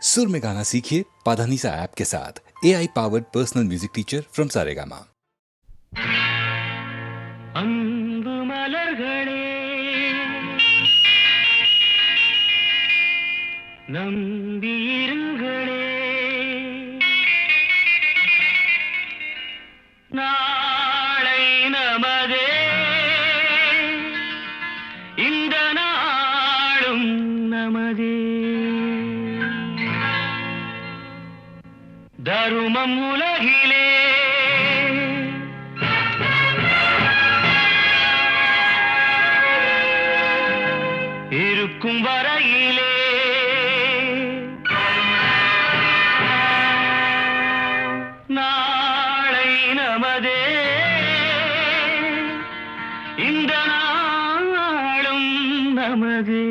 सुर में गाना सीखिए पाधानीसा ऐप के साथ। AI powered personal music teacher from Saregama. அன்பு மலர்களே நம்பியிருங்களே, நாளை நமதே, இந்த நாளும் நமதே. தருமம் உலகிலே இருக்கும் வரையிலே நாளை நமதே, இந்த நாளும் நமதே.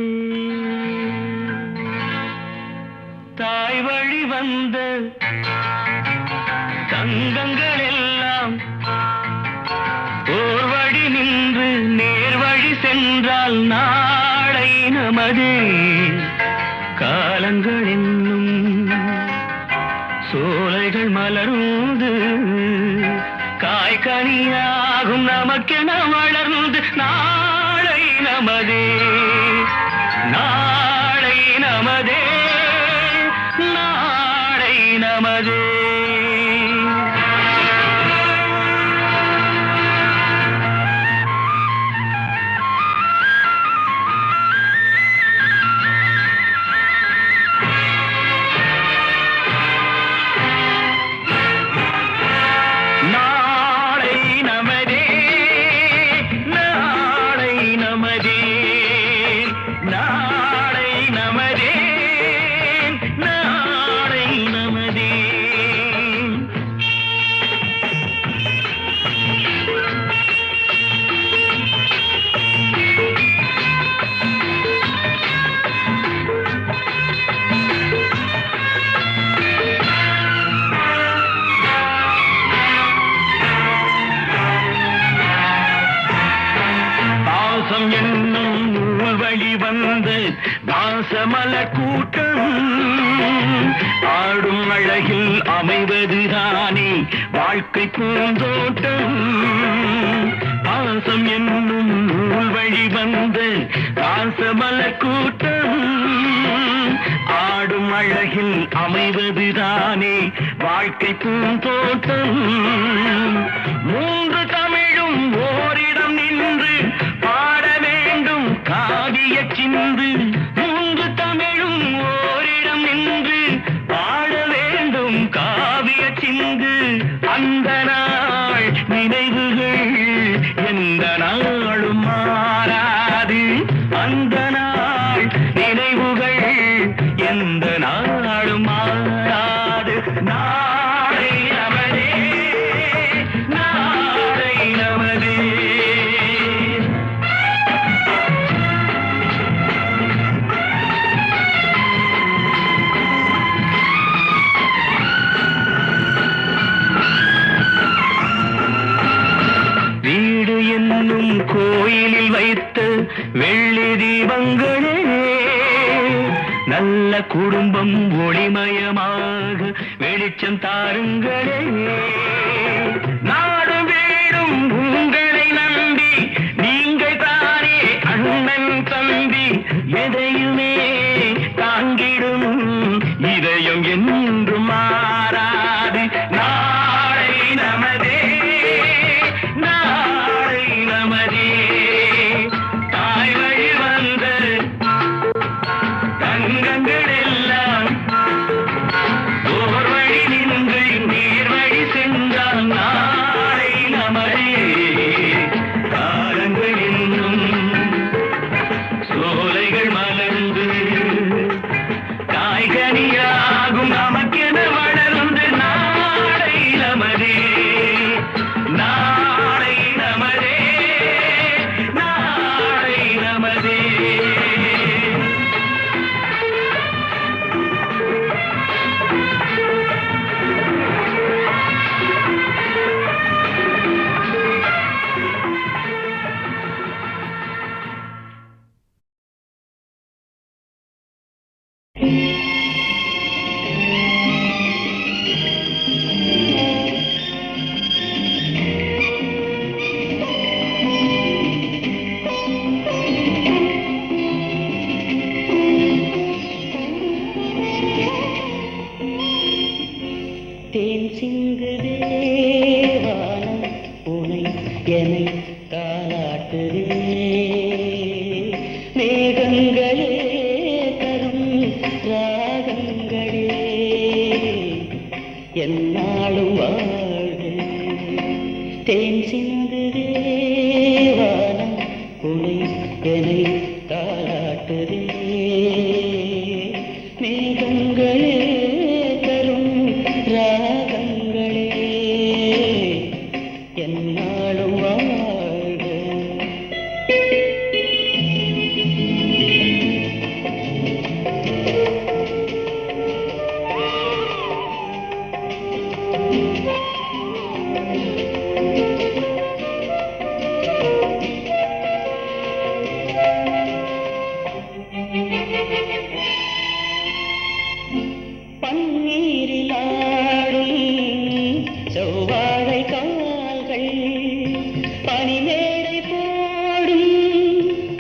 தாய் வழி வந்த தங்கங்கள் எல்லாம் ஓர் வழி நின்று நேர் வழி சென்றால் நாளை நமதே. காலங்கள் என்னும் சோலைகள் மலர்ந்து காய்கனியாகும் நமக்கென வளர்ந்து நாளை நமதே, நாளை நமதே, நாளை நமதே. என்னும் நூல் வழி வந்து வாசமலர் கூட்டம் ஆடும் அழகில் அமைவதுதானே வாழ்க்கை பூந்தோட்டம். பாசம் என்னும் நூல் வழி வந்து வாசமலர் கூட்டம் ஆடும் அழகில் அமைவதுதானே வாழ்க்கை பூந்தோட்டம். மூன்று தமிழும் ஓரிடம் நின்று பாட வேண்டும் காவிய சிந்து. மூன்று தமிழும் ஓரிடம் நின்று பாட வேண்டும் காவிய சிந்து. அந்த நாள் நினைவுகள் எந்த நாளும் மாறாது. அந்த நாள் நினைவுகள் எந்த நாளும் மாறாது. நாளை நமதே, நாளை நமதே. வீடு என்னும் கோயிலில் வைத்த வெள்ளி தீபங்களே, நல்ல குடும்பம் ஒளிமயமாக வெளிச்சம் தாருங்களே. நாடு வீடும் உங்களை நம்பி நீங்கள் தானே அண்ணன் தம்பி. எதையுமே தாங்கிடும் இதயம் என்றும் மாறாது. நாளை நமதே, நாளை நமதே. தாய் வழி வந்த தங்கங்கள் எல்லாம் ஓர் வழி நின்று நேர் வழி சென்றால் நாளை நமதே. காலங்கள் என்னும் சோலைகள் மலர்ந்து காய்கனியாகும் நமக்கென வளர்ந்து நாளை நமதே, நாளை நமதே, நாளை நமதே. சிந்துதே வானம் உனை என்னை தாலாட்டுதே மேகங்களே தரும் ராகங்களே என்னாலும் வாழ்க தேன் சிந்துதே வானம் உனை என்னை தாலாட்டுதே மேகங்களே தரும் ராகங்களே என்னாலும் வாழ்க பன்னீரில் ஆடும் செவ்வாழை கால்கள் பனிமேடை போடும்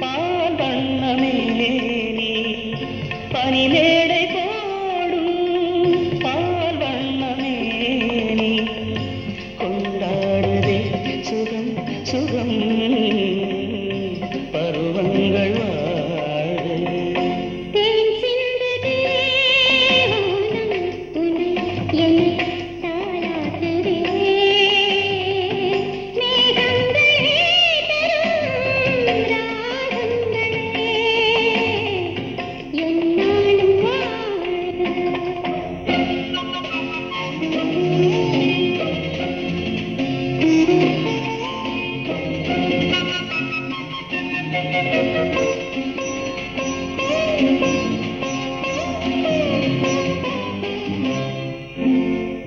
பால் வண்ணமேனி பனிமேடை போடும் பால் வண்ணமேனி கொண்டாடுதே சுகம் சுகம் பருவங்கள் வாழ தேன் சிந்துதே வானம் உனை என்னை தாலாட்டுதே மேகங்களே தரும் ராகங்களே என்னாலும் வாழ்க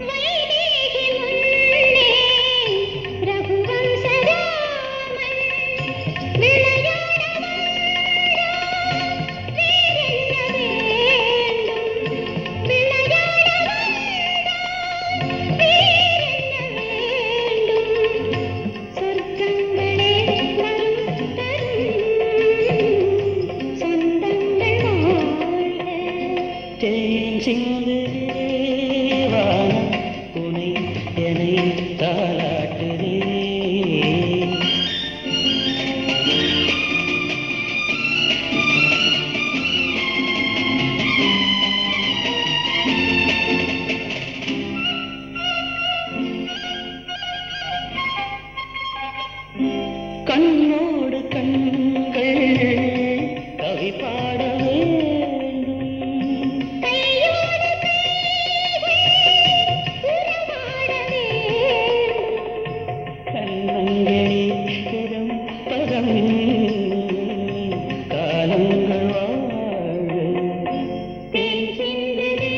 வைதேகி முன்னே ரகுவம்சராமன் விளையாட வந்தான் வேறென்ன வேண்டும் விளையாட வந்தான் வேறென்ன வேண்டும் சொர்க்கங்களே வரும் தரும் சொந்தங்கள் வாழ்க தேன் சிந்துதே வானம் உனை என்னை தாலாட்டுதே கண்ணோடு கண்கள் கவி பாட வேண்டும் கையோடு கைகள் உறவாட வேண்டும் கண்ணங்களே பெரும் பதம் காலங்கள் வாழ தேன் சிந்துதே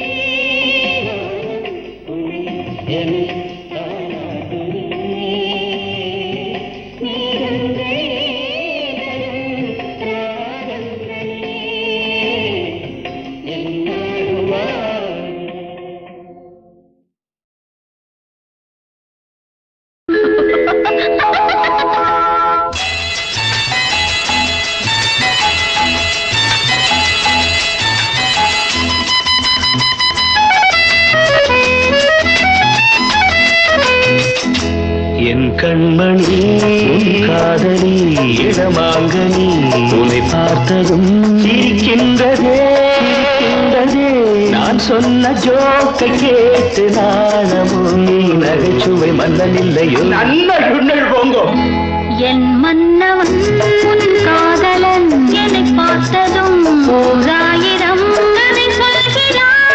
வானம் உனை என்னை தாலாட்டுதே மேகங்களே தரும் ராகங்களே என்னாலும் வாழ என் கண்மணி உன் காதலி இடமாங்கனி உன்னை பார்த்ததும் சிரிக்கின்றதே சிரிக்கின்றதே நான் சொன்ன ஜோக்கை கேட்டு நாணமும் நீ நகைச்சுவை மன்னன் இல்லையோ நன்னல் போங்கோ என் மன்னவன் உன் காதலன் என்னை பார்த்ததும் ஓராயிரம் கதை சொல்கிறான்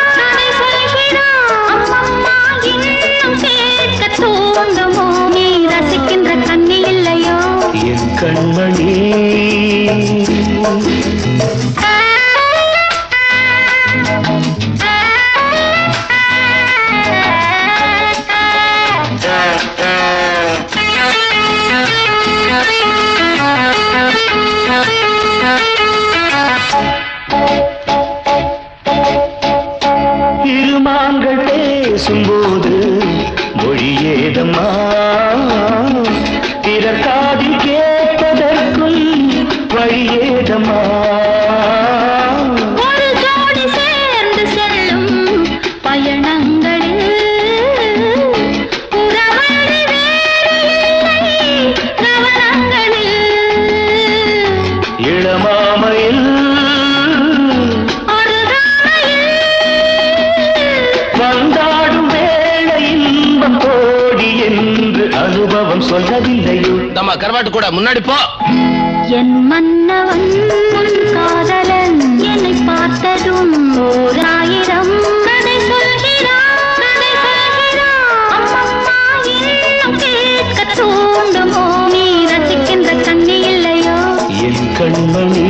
அம்மம்மா இன்னும் கேட்க தூண்டுமோ நீ ரசிக்கின்ற கண்ணி இல்லையோ என் கண்மணி இருமான்கள் பேசும்போது மொழியேதம்மா பிறர் காதில் கேட்பதற்குள் வழியேதம்மா ஒரு ஜோடி சேர்ந்து செல்லும் பயணங்களில் கோபம் சொல்லவில்லையோ நம்ம கருவாட்டு கூட முன்னாடி போ. என் மன்னவன் உன் காதலன் என்னை பார்த்ததும் ஓர் ஆயிரம் கதை சொல்கிறான், கதை சொல்கிறான். அம்மம்மா இன்னும் கேட்க தூண்டுமோ, நீ ரசிக்கின்ற கண்ணி இல்லையோ என் கண்மணி.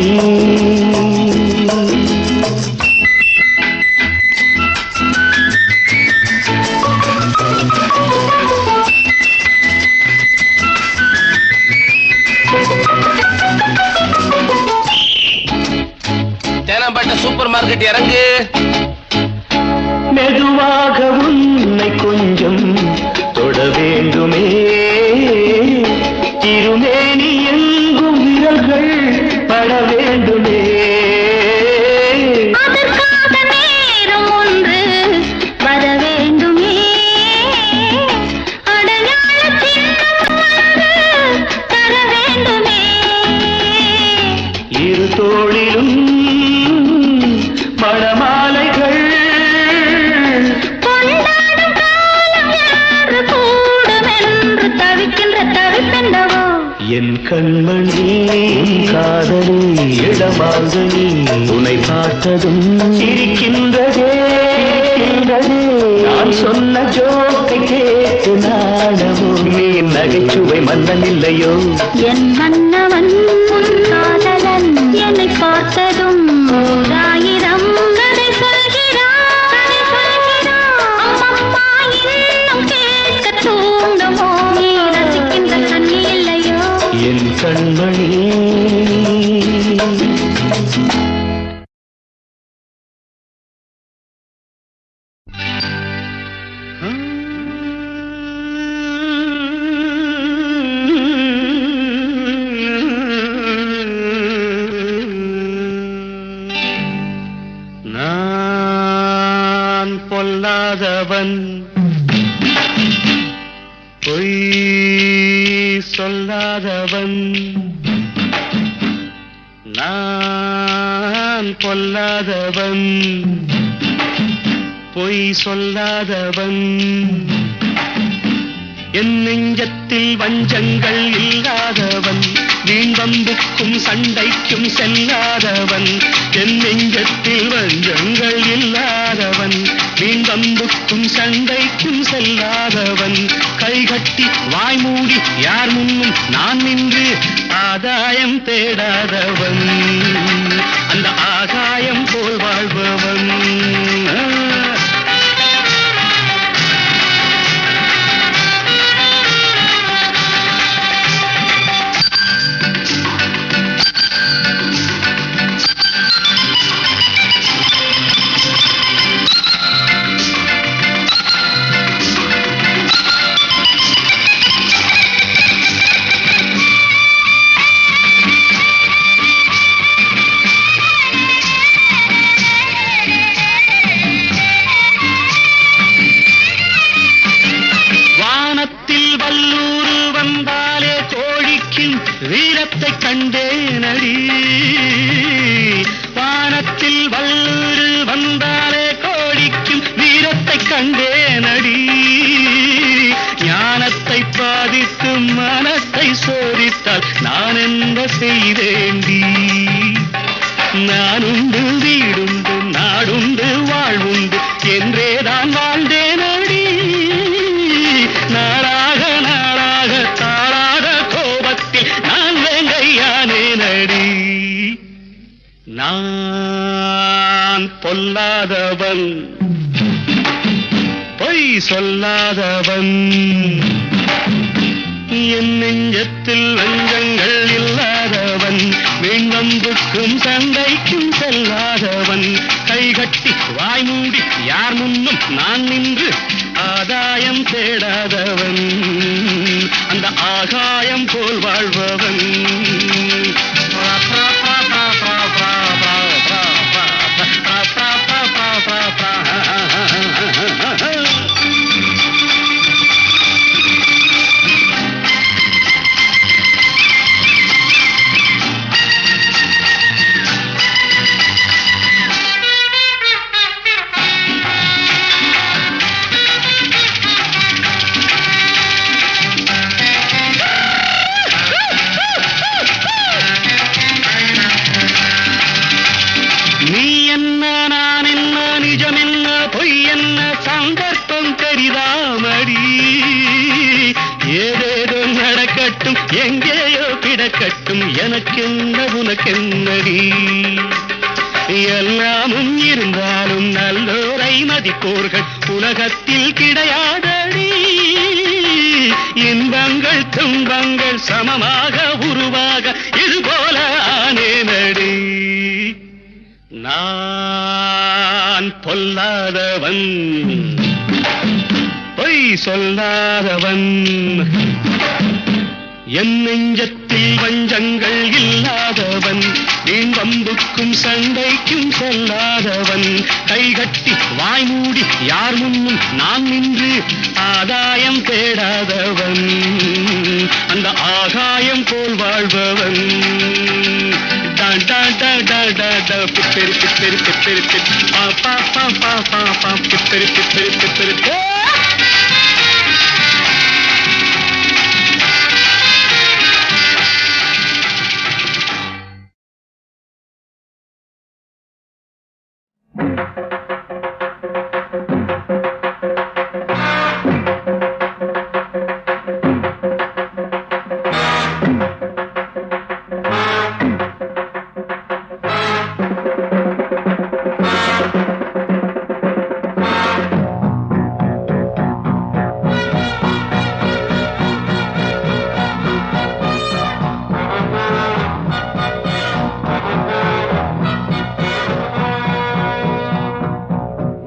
தேனாம்பேட்டை சூப்பர் மார்க்கெட் இறங்கு. மெதுவாக உன்னை கொஞ்சம் தொட வேண்டுமே, திருமேனி எங்கும் விரல்கள் பட வேண்டுமே. அதற்காக நேரம் ஒன்று வர வேண்டுமே, அடையாள சின்னம் ஒன்று தர வேண்டுமே. இரு தோளிலும் மணமாலைகள் கொண்டாடும் காலம் யாரு கூடுமென்று தவிக்கின்ற தவிப்பெண்டவோ என் கண்மணி. காதலி இடமாக நீ உன்னை பார்த்ததும் சிரிக்கின்றதே. நான் சொன்ன ஜோக்கை கேட்டு நாடமோ, நீ நகைச்சுவை மன்னன் இல்லையோ என் மன்னவன் உன் காதலன் என்னை பார்த்ததும் ஓர் ஆயிரம் கதை சொல்கிறான், கதை சொல்கிறான். அம்மம்மா இன்னும் கேட்க தூண்டுமோ, நீ ரசிக்கின்ற கண்ணி இல்லையோ என் கண்மணி. நான் பொல்லாதவன், பொய் சொல்லாதவன். நான் பொல்லாதவன், பொய் சொல்லாதவன். என் நெஞ்சத்தில் வஞ்சங்கள் இல்லாதவன், வீண்வம்புக்கும் சண்டைக்கும் செல்லாதவன். என் நெஞ்சத்தில் வஞ்சங்கள் இல்லாதவன், வீண்வம்புக்கும் சண்டைக்கும் செல்லாதவன். கைகட்டி வாய்மூடி யார் முன்னும் நான் நின்று ஆதாயம் தேடாதவன், அந்த ஆகாயம் போல் வாழ்பவன். வீரத்தை கண்டேனடி, வானத்தில் வல்லூரு வந்தாலே கோடிக்கும் வீரத்தை கண்டேனடி. ஞானத்தை பாதித்து மனத்தை சோதித்தால் நான் என்ன செய்தேண்டி. நானுண்டு வீடுண்டு நாடுண்டு வாழ்வுண்டு என்றேதான் வாழ்ந்தேனடி. நாளாக நாளாக தாளாக கோபத்தில் நான் வேங்கையானேனடி. நான் பொல்லாதவன், பொய் சொல்லாதவன். என் நெஞ்சத்தில் வஞ்சங்கள் இல்லாதவன், வீண்வம்புக்கும் சண்டைக்கும் செல்லாதவன். கைகட்டி வாய்மூடி யார் முன்னும் நான் நின்று ஆதாயம் தேடாதவன், அந்த ஆகாயம் போல் வாழ்பவன். இருக்கட்டும் எனக்கென்ன உனக்கென்னடி எல்லாமும் இருந்தாலும் நல்லோரை மதிப்போர்கள் உலகத்தில் கிடையாதடி இன்பங்கள் துன்பங்கள் சமமாக உருவாக இதுபோல ஆனேனடி நான் பொல்லாதவன் பொய் சொல்லாதவன் என் நெஞ்சத்தில் வஞ்சங்கள் இல்லாதவன் வீண் வம்புக்கும் சண்டைக்கும் செல்லாதவன் கைகட்டி வாய் மூடி யார் முன்னும் நான் நின்று ஆதாயம் தேடாதவன் அந்த ஆகாயம் போல் வாழ்பவன் பிப்பெரு பிப்பெரு பிப்பெரு பா பா பா பா பா பிப்பெரு பிப்பெரு பிப்பெரு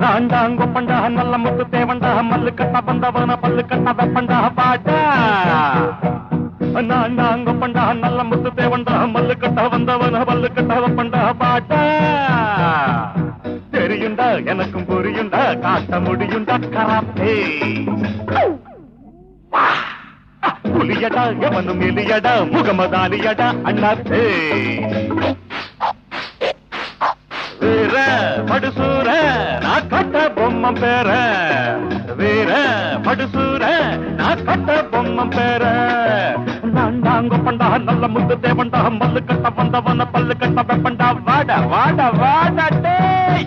நாண்டாங்கொப்பண்டா நல்ல முத்து தேவண்டா மல்லு கட்ட பந்தவன பல்லு கட்ட வெப்பண்டா பாட்டா நாண்டாங்கொப்பண்டா நல்ல முத்து தேவண்டா மல்லு கட்ட வந்தவன பல்லு கட்ட வெப்பண்டா பாட்டா தெரியுண்டா எனக்கும் புரியுண்டா காட்ட முடியுண்டா கராத்தே புலியடா எவனும் எலியடா முகமதாலியடா அண்ணாத்தே வீர படுசூர நான் கட்ட பொம்மம் பேர வீர படுசூர நான் கட்ட பொம்மம் பேர நாண்டாங்க பண்டா நல்ல முத்து தேவண்டா மல்லு கட்ட வந்தவன பல்லு கட்ட வெப்பண்டா வாட வாட வாட டேய்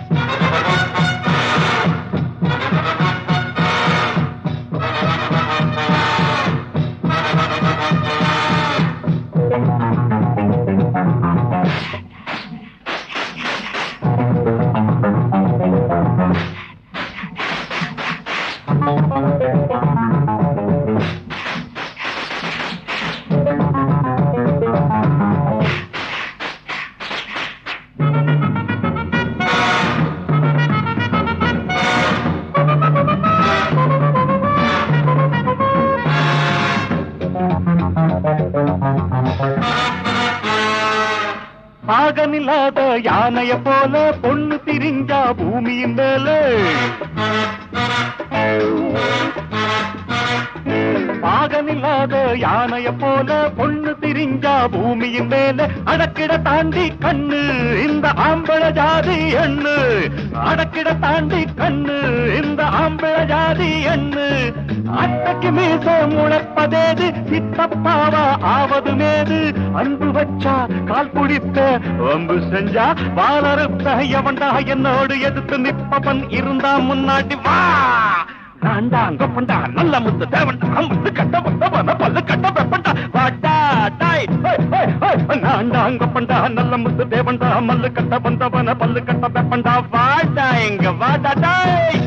பாகனில்லாத யானைய போல பொண்ணு திரிஞ்சா பூமியின் மேல பாகனில்லாத யானைய போல பொண்ணு திரிஞ்சா பூமியின் மேல அடக்கிட தாண்டி கண்ணு இந்த ஆம்பள ஜாதி எண்ணு அடக்கிட தாண்டி கண்ணு இந்த ஆம்பள ஜாதி எண்ணு அட்டைக்கு மீச முளைப்பதேது சித்தப்பாவா ஆவது மேது அன்பு வச்சா கால் குடித்த வம்பு செஞ்சா வாழறுத்த எவன்டா என்னோடு எதிர்த்து நிப்பவன் இருந்தா முன்னாடி வா நாண்டாங்க பண்டா நல்ல முத்து தேவண்டா முத்து கட்ட வந்தவன பல்லு கட்ட வெப்பண்டா வாடா டாய் நாண்டாங்க பண்டா நல்ல முத்து தேவண்டா மல்லு கட்ட வந்தவன பல்லு கட்ட வெப்பண்டா வாடா எங்க வாடா டாய்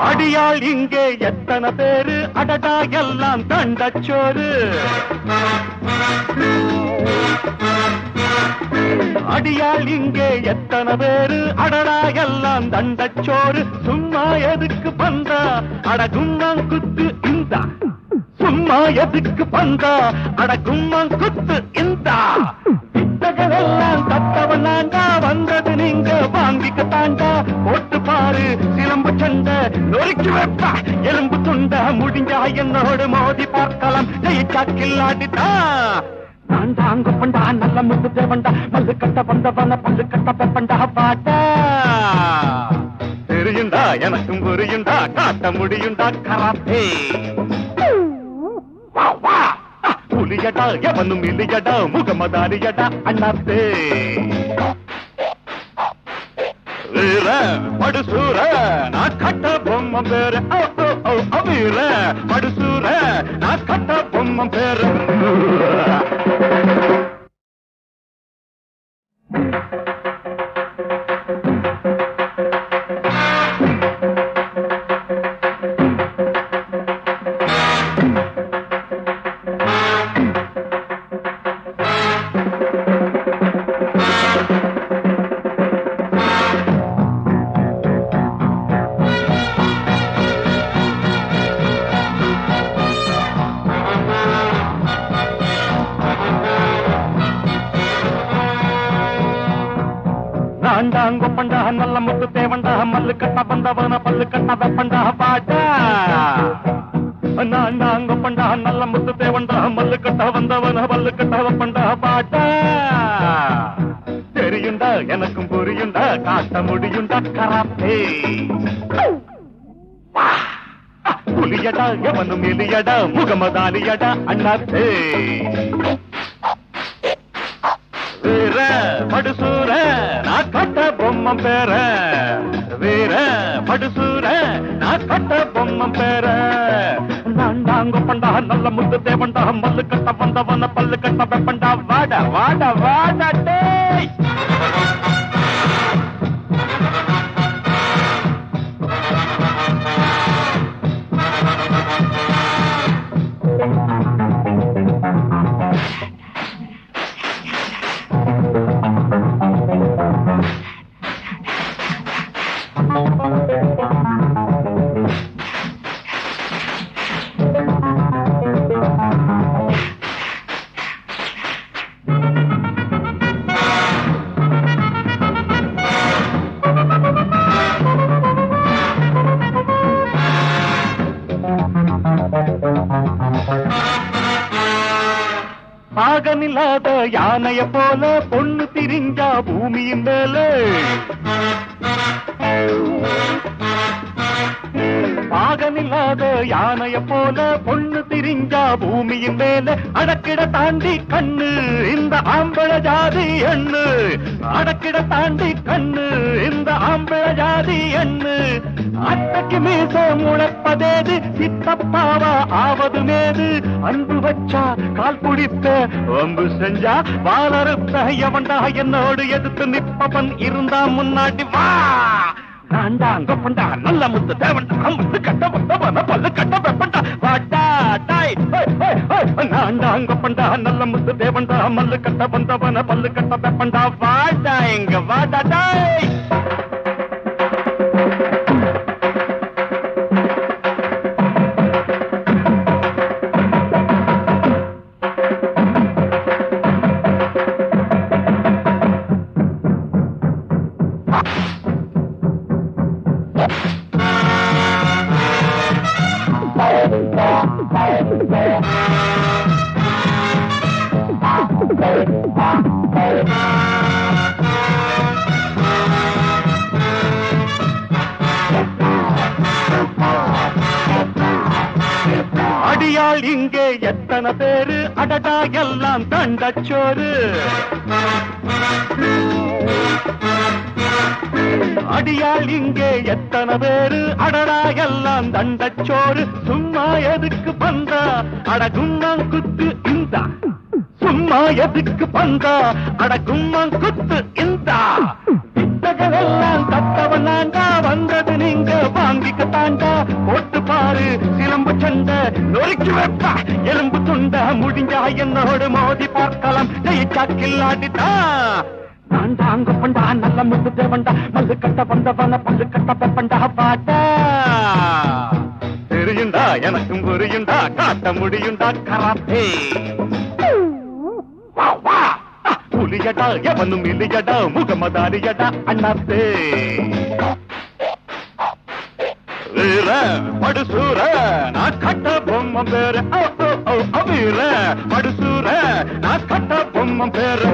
அடியாள் இங்கே எத்தனை பேரு அடடா எல்லாம் தண்டச்சோறு அடியாள் இங்கே எத்தனை பேரு அடடா எல்லாம் தண்டச்சோறு சும்மா எதுக்கு பந்தா அடகும்மான் குத்து இந்த சும்மா எதுக்கு பந்தா அடகும்மான் குத்து இந்த வித்தகரெல்லாம் கத்தவனாண்டா வந்தது நீங்க வாங்க வாங்கிக்க தாண்டா போட்டு பாரு சிலம்பு சண்டை நொறுக்கி வைப்பா எலும்பு துண்ட முடிஞ்சா என்னோடு மோதி பார்க்கலாம் ஜெயிச்சா கில்லாடிட்டா நான் தாங்க பண்டா நல்ல முத்து தேவண்டா பல்லு கட்ட வந்தவன பல்லு கட்ட பெப்பண்டா பாட்டா தெரியுண்டா எனக்கும் புரியுண்டா காட்ட முடியுண்டா கராத்தே புலியடா எவனும் இல்லையடா முகமதாரியடா அண்ணாத்தே வீர படுசூர நான் கட்ட பொம்மம் பேரு வீர படுசூர நான் கட்ட பொம்மம் பேரு நான்டாங்க பண்டா நல்ல முத்து தேவண்டா மல்லு கட்ட வந்தவன பல்லு கட்ட வெப்பண்டா பாட்டா நான்டாங்க பண்டா நல்ல முத்து தேவண்டா மல்லு கட்ட வந்தவன பல்லு கட்ட வெப்பண்டா பாட்டா தெரியுண்டா எனக்கும் புரியுண்டா காட்ட முடியுண்டா கராத்தே புலியடா எவனும் எலியடா முகமதாலியடா அண்ணாத்தே வீர படுசூர நான் கட்ட பொம்மம் பேர வீர படுசூர நான் கட்ட பொம்மம் பேர நான்டாங்க பண்டா நல்ல முத்து தேவண்டா மல்லு கட்ட வந்தவன பல்லு கட்ட வெப்பண்டா வாட வாட வாட டேய் பாகனில்லாத யானைய போல பொண்ணு திரிஞ்சா பூமியின் மேல பாகனில்லாத யானைய போல பொண்ணு திரிஞ்சா பூமியின் மேல அடக்கிட தாண்டி கண்ணு இந்த ஆம்பள ஜாதி எண்ணு அடக்கிட தாண்டி கண்ணு இந்த ஆம்பள ஜாதி எண்ணு அத்தைக்கு மீச முளைப்பதேது சித்தப்பாவா ஆவது மேது அன்பு வச்சா கால் குடித்த ஒம்பு செஞ்சா வாழறுத்த எவன்டா என்னோடு எதிர்த்து நிப்பவன் இருந்தா முன்னாடி வா நான்டாங்க பண்டா நல்ல முத்து தேவண்டா முத்து கட்ட வந்தவன பல்லு கட்ட வெப்பண்டா வாட்டா டாய் நான்டாங்க பண்டா நல்ல முத்து தேவண்டா மல்லு கட்ட வந்தவன பல்லு கட்ட வெப்பண்டா வாட்டா எங்க வாட்டா டாய் அடியாள் இங்கே எத்தனை பேரு அடடா எல்லாம் தண்டச்சோறு அடியாள் இங்கே எத்தனை பேரு அடடா எல்லாம் தண்டச்சோறு சும்மா எதுக்கு பந்தா அடகும்மாங் குத்து இந்த சும்மா எதுக்கு பந்தா அடகும்மாங் குத்து இந்த வித்தகரெல்லாம் தத்தவனாண்டா வந்தது நீங்க வாங்கிக்க தாண்டா போட்டு பாரு சிலம்பு சண்டை நொறுக்கி வைப்பா எலும்பு துண்ட முடிஞ்சா என்னோடு மோதி பார்க்கலாம் ஜெயிச்சா கில்லாடிட்டா நான் தாங்க பண்டா நல்ல முத்து தேவண்டா மல்லு கட்ட வந்தவன பல்லு கட்ட பெப்பண்டா பாட்டா தெரியுண்டா எனக்கும் புரியுண்டா காட்ட முடியுண்டா கராத்தே புலியடா எவனும் இல்லையடா முகமதாரியடா அண்ணாத்தே வீர படுசூர நான் கட்ட பொம்மம் பேரு வீர படுசூர நான் கட்ட பொம்மம் பேரு